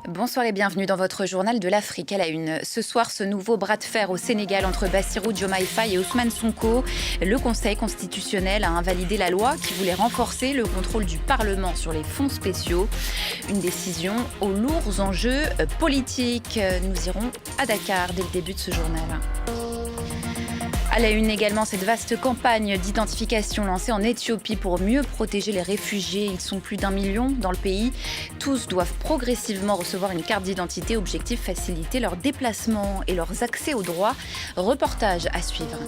Bonsoir et bienvenue dans votre journal de l'Afrique à la une. Ce soir, ce nouveau bras de fer au Sénégal entre Bassirou Diomaye Faye et Ousmane Sonko. Le Conseil constitutionnel a invalidé la loi qui voulait renforcer le contrôle du Parlement sur les fonds spéciaux. Une décision aux lourds enjeux politiques. Nous irons à Dakar dès le début de ce journal. À la une également, cette vaste campagne d'identification lancée en Éthiopie pour mieux protéger les réfugiés. Ils sont plus d'1 million dans le pays. Tous doivent progressivement recevoir une carte d'identité. Objectif, faciliter leurs déplacements et leurs accès aux droits. Reportage à suivre.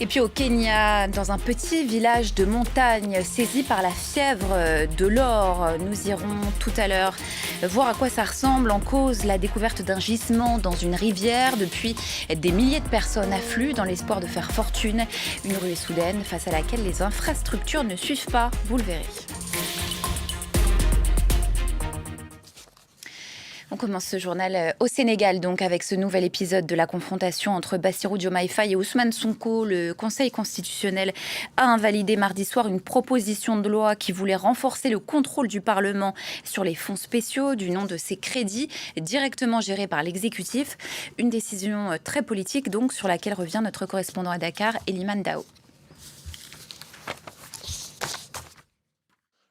Et puis au Kenya, dans un petit village de montagne saisi par la fièvre de l'or, nous irons tout à l'heure voir à quoi ça ressemble. En cause, la découverte d'un gisement dans une rivière. Depuis, des milliers de personnes affluent dans l'espoir de faire fortune. Une ruée soudaine face à laquelle les infrastructures ne suivent pas, vous le verrez. On commence ce journal au Sénégal, donc, avec ce nouvel épisode de la confrontation entre Bassirou Diomaye Faye et Ousmane Sonko. Le Conseil constitutionnel a invalidé mardi soir une proposition de loi qui voulait renforcer le contrôle du Parlement sur les fonds spéciaux du nom de ces crédits directement gérés par l'exécutif. Une décision très politique, donc, sur laquelle revient notre correspondant à Dakar, Eliman Dao.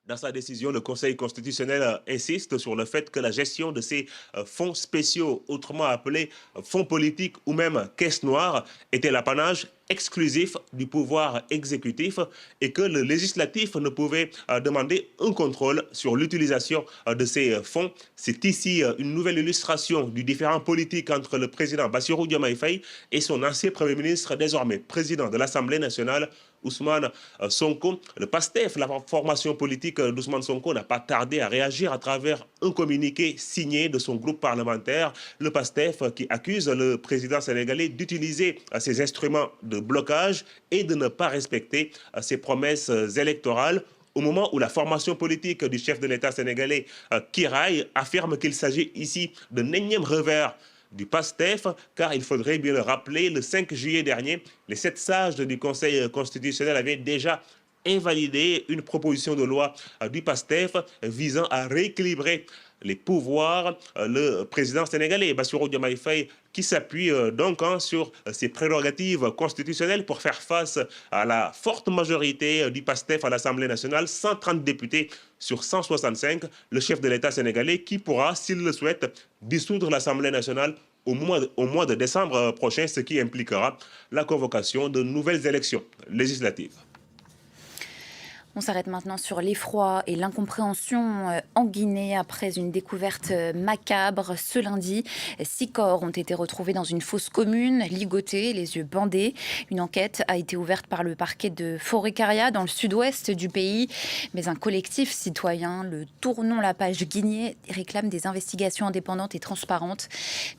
Dans sa décision, le Conseil constitutionnel insiste sur le fait que la gestion de ces fonds spéciaux, autrement appelés fonds politiques ou même caisses noires, était l'apanage exclusif du pouvoir exécutif et que le législatif ne pouvait demander un contrôle sur l'utilisation de ces fonds. C'est ici une nouvelle illustration du différend politique entre le président Bassirou Diomaye Faye et son ancien Premier ministre, désormais président de l'Assemblée nationale, Ousmane Sonko. Le PASTEF, la formation politique d'Ousmane Sonko, n'a pas tardé à réagir à travers un communiqué signé de son groupe parlementaire. Le PASTEF qui accuse le président sénégalais d'utiliser ses instruments de blocage et de ne pas respecter ses promesses électorales, au moment où la formation politique du chef de l'État sénégalais, Kiraï, affirme qu'il s'agit ici d'un énième revers du PASTEF, car il faudrait bien le rappeler, le 5 juillet dernier, les 7 sages du Conseil constitutionnel avaient déjà invalidé une proposition de loi du PASTEF visant à rééquilibrer les pouvoirs. Le président sénégalais, Bassirou Diomaye Faye, qui s'appuie donc sur ses prérogatives constitutionnelles pour faire face à la forte majorité du PASTEF à l'Assemblée nationale, 130 députés sur 165, le chef de l'État sénégalais qui pourra, s'il le souhaite, dissoudre l'Assemblée nationale au mois de décembre prochain, ce qui impliquera la convocation de nouvelles élections législatives. On s'arrête maintenant sur l'effroi et l'incompréhension en Guinée après une découverte macabre. Ce lundi, 6 corps ont été retrouvés dans une fosse commune, ligotés, les yeux bandés. Une enquête a été ouverte par le parquet de Forêt-Caria dans le sud-ouest du pays. Mais un collectif citoyen, le Tournons la page Guinée, réclame des investigations indépendantes et transparentes.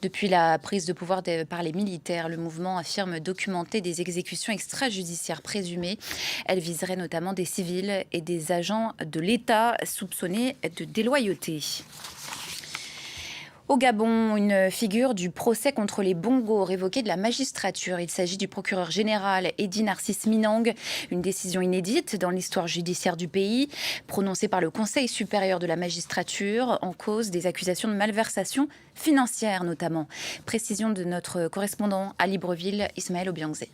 Depuis la prise de pouvoir par les militaires, le mouvement affirme documenter des exécutions extrajudiciaires présumées. Elles viseraient notamment des civils et des agents de l'État soupçonnés de déloyauté. Au Gabon, une figure du procès contre les Bongos révoquée de la magistrature. Il s'agit du procureur général Eddy Narcisse Minang. Une décision inédite dans l'histoire judiciaire du pays, prononcée par le Conseil supérieur de la magistrature en cause des accusations de malversation financière notamment. Précision de notre correspondant à Libreville, Ismaël Obiangzé.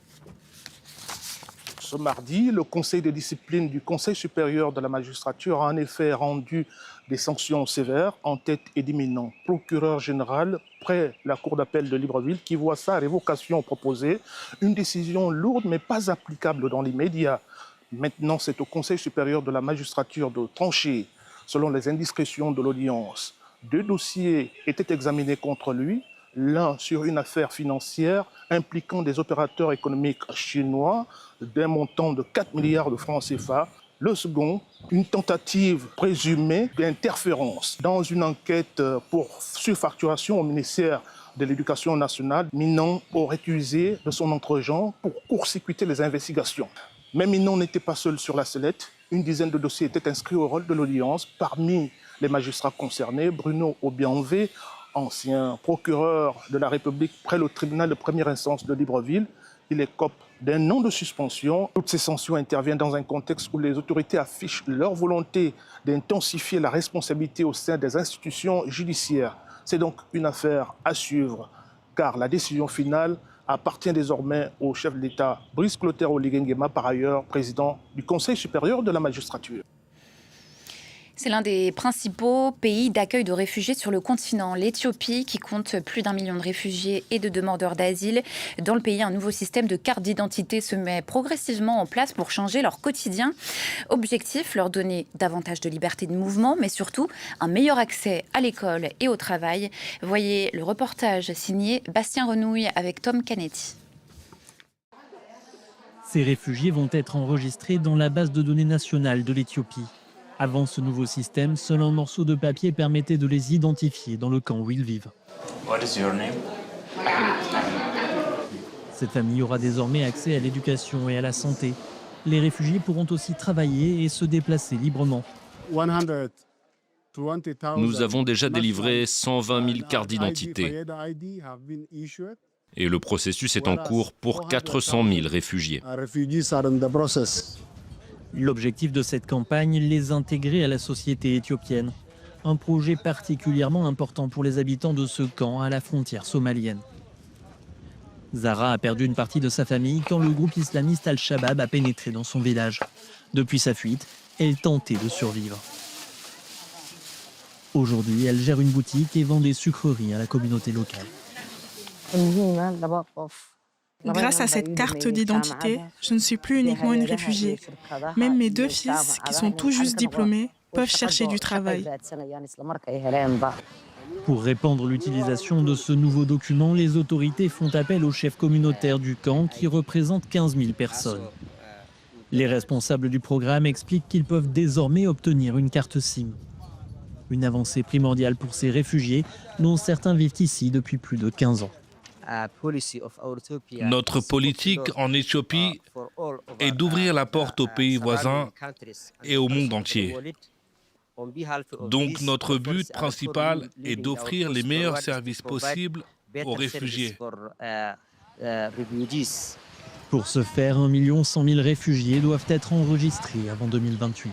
Ce mardi, le Conseil de discipline du Conseil supérieur de la magistrature a en effet rendu des sanctions sévères, en tête Eddy Minang, procureur général près la cour d'appel de Libreville, qui voit sa révocation proposée, une décision lourde mais pas applicable dans l'immédiat. Maintenant, c'est au Conseil supérieur de la magistrature de trancher, selon les indiscrétions de l'audience. 2 dossiers étaient examinés contre lui, l'un sur une affaire financière impliquant des opérateurs économiques chinois d'un montant de 4 milliards de francs CFA. Le second, une tentative présumée d'interférence dans une enquête pour surfacturation au ministère de l'Éducation nationale. Minang aurait usé de son entre-gens pour court-circuiter les investigations. Mais Minang n'était pas seul sur la sellette. Une dizaine de dossiers étaient inscrits au rôle de l'audience. Parmi les magistrats concernés, Bruno Obiangvé, ancien procureur de la République près le tribunal de première instance de Libreville, Il écope d'un an de suspension. Toutes ces sanctions interviennent dans un contexte où les autorités affichent leur volonté d'intensifier la responsabilité au sein des institutions judiciaires. C'est donc une affaire à suivre, car la décision finale appartient désormais au chef de l'État, Brice Clotaire Oligui Nguema, par ailleurs président du Conseil supérieur de la magistrature. C'est l'un des principaux pays d'accueil de réfugiés sur le continent, l'Éthiopie, qui compte plus d'1 million de réfugiés et de demandeurs d'asile. Dans le pays, un nouveau système de carte d'identité se met progressivement en place pour changer leur quotidien. Objectif, leur donner davantage de liberté de mouvement, mais surtout un meilleur accès à l'école et au travail. Voyez le reportage signé Bastien Renouille avec Tom Canetti. Ces réfugiés vont être enregistrés dans la base de données nationale de l'Éthiopie. Avant ce nouveau système, seul un morceau de papier permettait de les identifier dans le camp où ils vivent. What is your name? Cette famille aura désormais accès à l'éducation et à la santé. Les réfugiés pourront aussi travailler et se déplacer librement. Nous avons déjà délivré 120 000 cartes d'identité et le processus est en cours pour 400 000 réfugiés. L'objectif de cette campagne, les intégrer à la société éthiopienne. Un projet particulièrement important pour les habitants de ce camp à la frontière somalienne. Zara a perdu une partie de sa famille quand le groupe islamiste Al-Shabaab a pénétré dans son village. Depuis sa fuite, elle tentait de survivre. Aujourd'hui, elle gère une boutique et vend des sucreries à la communauté locale. Grâce à cette carte d'identité, je ne suis plus uniquement une réfugiée. Même mes 2 fils, qui sont tout juste diplômés, peuvent chercher du travail. Pour répandre l'utilisation de ce nouveau document, les autorités font appel au chef communautaire du camp qui représente 15 000 personnes. Les responsables du programme expliquent qu'ils peuvent désormais obtenir une carte SIM. Une avancée primordiale pour ces réfugiés, dont certains vivent ici depuis plus de 15 ans. Notre politique en Éthiopie est d'ouvrir la porte aux pays voisins et au monde entier. Donc notre but principal est d'offrir les meilleurs services possibles aux réfugiés. Pour ce faire, 1 100 000 réfugiés doivent être enregistrés avant 2028.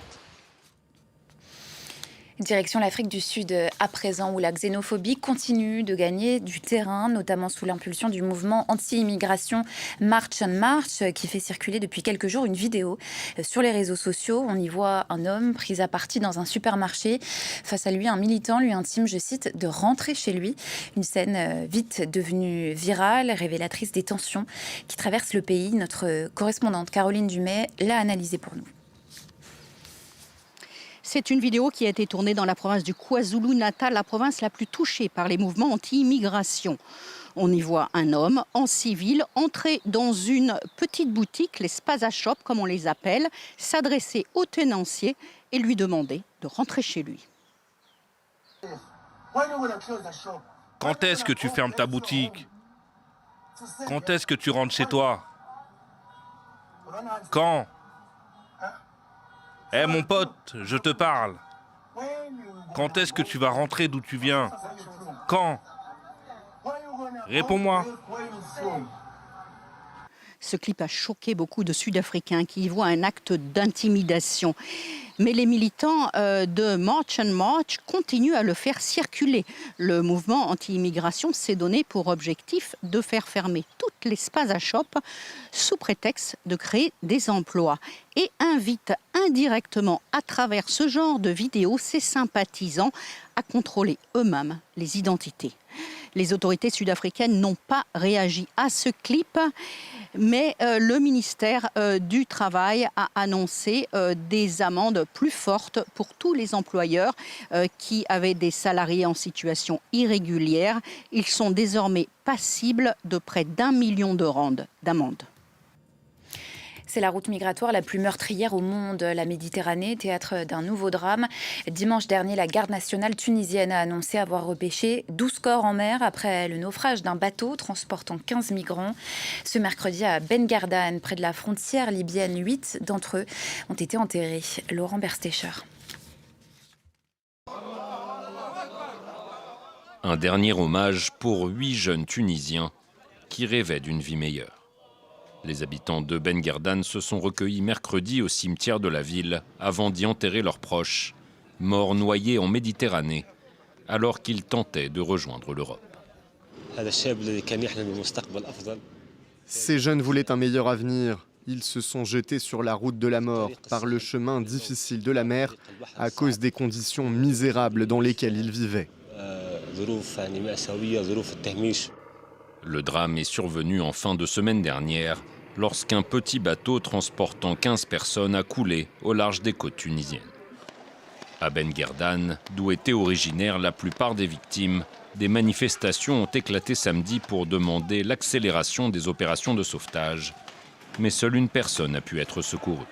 Direction l'Afrique du Sud à présent, où la xénophobie continue de gagner du terrain, notamment sous l'impulsion du mouvement anti-immigration March on March, qui fait circuler depuis quelques jours une vidéo sur les réseaux sociaux. On y voit un homme pris à partie dans un supermarché. Face à lui, un militant lui intime, je cite, de rentrer chez lui. Une scène vite devenue virale, révélatrice des tensions qui traversent le pays. Notre correspondante Caroline Dumais l'a analysée pour nous. C'est une vidéo qui a été tournée dans la province du KwaZulu-Natal, la province la plus touchée par les mouvements anti-immigration. On y voit un homme en civil entrer dans une petite boutique, les Spaza Shop comme on les appelle, s'adresser au tenancier et lui demander de rentrer chez lui. Quand est-ce que tu fermes ta boutique? Quand est-ce que tu rentres chez toi? Quand? Eh mon pote, je te parle. Quand est-ce que tu vas rentrer d'où tu viens? Quand? Réponds-moi. Ce clip a choqué beaucoup de Sud-Africains qui y voient un acte d'intimidation. Mais les militants de March on March continuent à le faire circuler. Le mouvement anti-immigration s'est donné pour objectif de faire fermer toutes les Spaza Shop sous prétexte de créer des emplois et invite indirectement à travers ce genre de vidéos ses sympathisants à contrôler eux-mêmes les identités. Les autorités sud-africaines n'ont pas réagi à ce clip, mais le ministère du Travail a annoncé des amendes plus fortes pour tous les employeurs qui avaient des salariés en situation irrégulière. Ils sont désormais passibles de près d'1 million de rand d'amende. C'est la route migratoire la plus meurtrière au monde, la Méditerranée, théâtre d'un nouveau drame. Dimanche dernier, la garde nationale tunisienne a annoncé avoir repêché 12 corps en mer après le naufrage d'un bateau transportant 15 migrants. Ce mercredi à Ben Gardan, près de la frontière libyenne, 8 d'entre eux ont été enterrés. Laurent Berstecher. Un dernier hommage pour 8 jeunes Tunisiens qui rêvaient d'une vie meilleure. Les habitants de Ben Guerdane se sont recueillis mercredi au cimetière de la ville avant d'y enterrer leurs proches, morts noyés en Méditerranée, alors qu'ils tentaient de rejoindre l'Europe. Ces jeunes voulaient un meilleur avenir. Ils se sont jetés sur la route de la mort, par le chemin difficile de la mer, à cause des conditions misérables dans lesquelles ils vivaient. Le drame est survenu en fin de semaine dernière, lorsqu'un petit bateau transportant 15 personnes a coulé au large des côtes tunisiennes. À Ben Guerdane, d'où étaient originaires la plupart des victimes, des manifestations ont éclaté samedi pour demander l'accélération des opérations de sauvetage. Mais seule une personne a pu être secourue.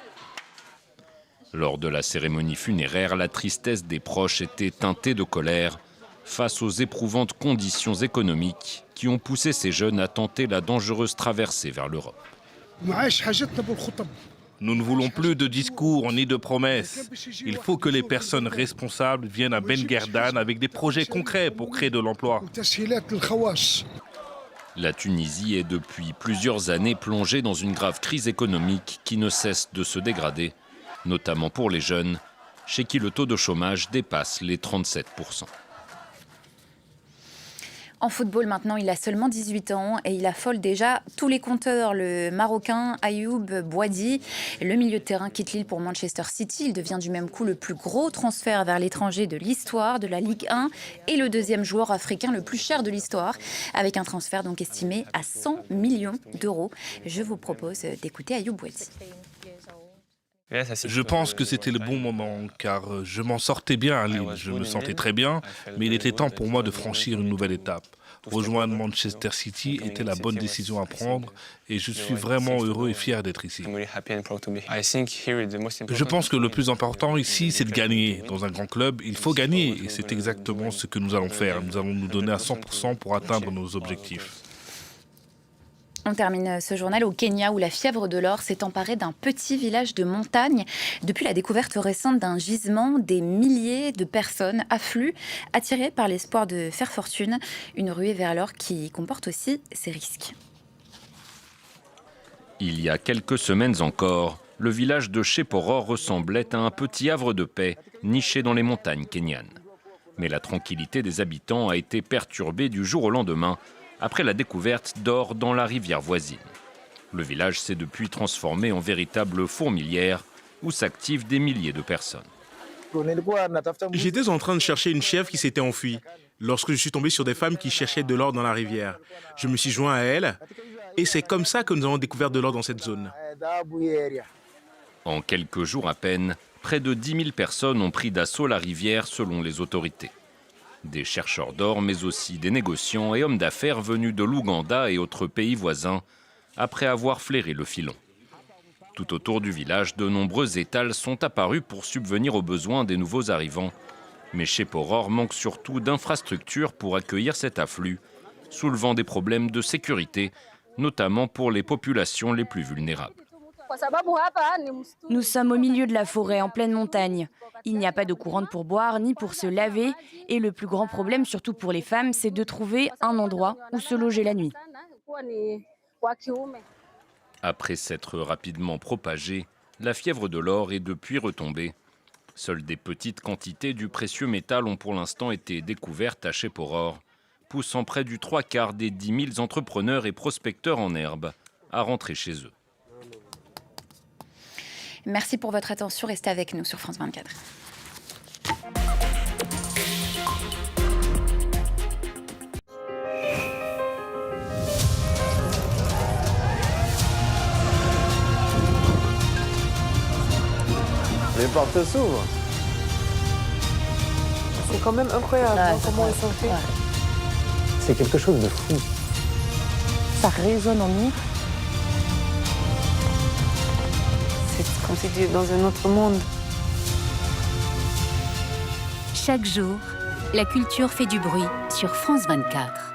Lors de la cérémonie funéraire, la tristesse des proches était teintée de colère face aux éprouvantes conditions économiques qui ont poussé ces jeunes à tenter la dangereuse traversée vers l'Europe. Nous ne voulons plus de discours ni de promesses. Il faut que les personnes responsables viennent à Ben Guerdane avec des projets concrets pour créer de l'emploi. La Tunisie est depuis plusieurs années plongée dans une grave crise économique qui ne cesse de se dégrader, notamment pour les jeunes, chez qui le taux de chômage dépasse les 37%. En football maintenant, il a seulement 18 ans et il affole déjà tous les compteurs. Le Marocain Ayoub Boadi, le milieu de terrain, quitte Lille pour Manchester City. Il devient du même coup le plus gros transfert vers l'étranger de l'histoire de la Ligue 1 et le deuxième joueur africain le plus cher de l'histoire, avec un transfert donc estimé à 100 millions d'euros. Je vous propose d'écouter Ayoub Boadi. Je pense que c'était le bon moment, car je m'en sortais bien à Lille, je me sentais très bien, mais il était temps pour moi de franchir une nouvelle étape. Rejoindre Manchester City était la bonne décision à prendre, et je suis vraiment heureux et fier d'être ici. Je pense que le plus important ici, c'est de gagner. Dans un grand club, il faut gagner, et c'est exactement ce que nous allons faire. Nous allons nous donner à 100% pour atteindre nos objectifs. On termine ce journal au Kenya où la fièvre de l'or s'est emparée d'un petit village de montagne. Depuis la découverte récente d'un gisement, des milliers de personnes affluent, attirées par l'espoir de faire fortune. Une ruée vers l'or qui comporte aussi ses risques. Il y a quelques semaines encore, le village de Cheporor ressemblait à un petit havre de paix niché dans les montagnes kenyanes. Mais la tranquillité des habitants a été perturbée du jour au lendemain après la découverte d'or dans la rivière voisine. Le village s'est depuis transformé en véritable fourmilière où s'activent des milliers de personnes. J'étais en train de chercher une chèvre qui s'était enfuie lorsque je suis tombé sur des femmes qui cherchaient de l'or dans la rivière. Je me suis joint à elles et c'est comme ça que nous avons découvert de l'or dans cette zone. En quelques jours à peine, près de 10 000 personnes ont pris d'assaut la rivière selon les autorités. Des chercheurs d'or, mais aussi des négociants et hommes d'affaires venus de l'Ouganda et autres pays voisins, après avoir flairé le filon. Tout autour du village, de nombreux étals sont apparus pour subvenir aux besoins des nouveaux arrivants. Mais Cheporor manque surtout d'infrastructures pour accueillir cet afflux, soulevant des problèmes de sécurité, notamment pour les populations les plus vulnérables. Nous sommes au milieu de la forêt, en pleine montagne. Il n'y a pas de courante pour boire ni pour se laver. Et le plus grand problème, surtout pour les femmes, c'est de trouver un endroit où se loger la nuit. Après s'être rapidement propagée, la fièvre de l'or est depuis retombée. Seules des petites quantités du précieux métal ont pour l'instant été découvertes à Cheporor, poussant près du 3/4 des 10 000 entrepreneurs et prospecteurs en herbe à rentrer chez eux. Merci pour votre attention. Restez avec nous sur France 24. Les portes s'ouvrent. C'est quand même incroyable comment ils sont faits. C'est quelque chose de fou. Ça résonne en nous. C'est comme si tu étais dans un autre monde. Chaque jour, la culture fait du bruit sur France 24.